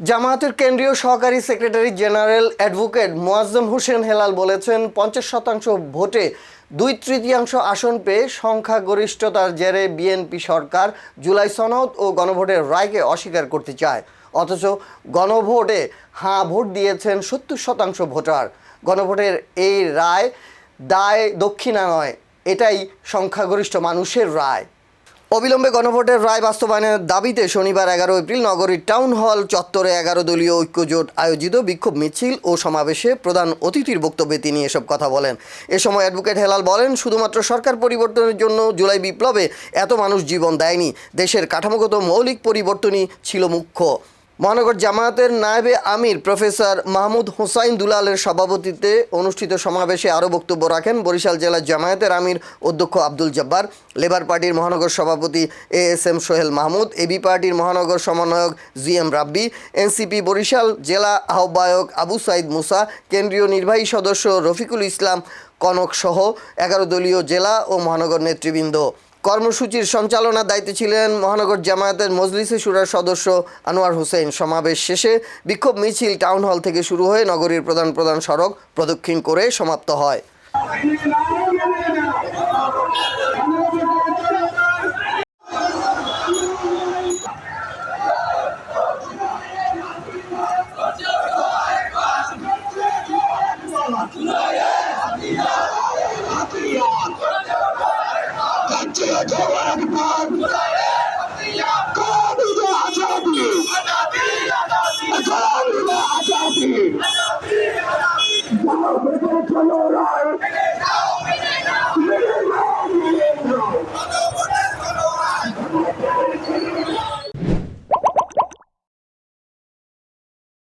জামায়াতের কেন্দ্রীয় সহকারী secretary general advocate Moazzem Hossain Helal বলেছেন 50% ভোটে 2/3 আসন পেয়ে সংখ্যাগরিষ্ঠতার জেরে বিএনপি সরকার জুলাই সনদ ও গণভোটের রায়কে অস্বীকার করতে চায়। অথচ গণভোটে হাঁ ভোট দিয়েছেন 70% ভোটার। গণভোটের এই রায় দায় দক্ষিণা নয়, এটাই সংখ্যাগরিষ্ঠ মানুষের রায়। অবিলম্বে গণভোটের রায় বাস্তবায়নের দাবিতে শনিবার 11 এপ্রিল নগরীর টাউন হল চত্বরে 11 দলীয় ঐক্যজোট আয়োজিত বিক্ষোভ মিছিল ও সমাবেশে প্রধান অতিথির বক্তব্যে তিনি এসব কথা বলেন। এ সময় অ্যাডভোকেট হেলাল বলেন, শুধুমাত্র সরকার পরিবর্তনের জন্য জুলাই বিপ্লবে এত মানুষ জীবন দেয়নি, দেশের কাঠামোগত মৌলিক পরিবর্তনই ছিল মুখ্য। মহানগর জামায়াতের নায়েবে আমির প্রফেসর মাহমুদ হোসাইন দুলালের সভাপতিত্বে অনুষ্ঠিত সমাবেশে আরও বক্তব্য রাখেন বরিশাল জেলা জামায়াতের আমির অধ্যক্ষ আব্দুল জব্বার, লেবার পার্টির মহানগর সভাপতি ASM সোহেল মাহমুদ, এবি পার্টির মহানগর সমন্বয়ক GM রাব্বি, এনসিপি বরিশাল জেলা আহ্বায়ক আবু সাইদ মুসা, কেন্দ্রীয় নির্বাহী সদস্য রফিকুল ইসলাম কনক সহ 11 দলীয় জেলা ও মহানগর নেতৃবৃন্দ। কর্মসূচির সঞ্চালনার দায়িত্বে ছিলেন মহানগর জামায়াতের মজলিসে শুরার সদস্য আনোয়ার হোসেন। সমাবেশ শেষে বিক্ষোভ মিছিল টাউন হল থেকে শুরু হয়ে নগরীর প্রধান সড়ক প্রদক্ষিণ করে সমাপ্ত হয়।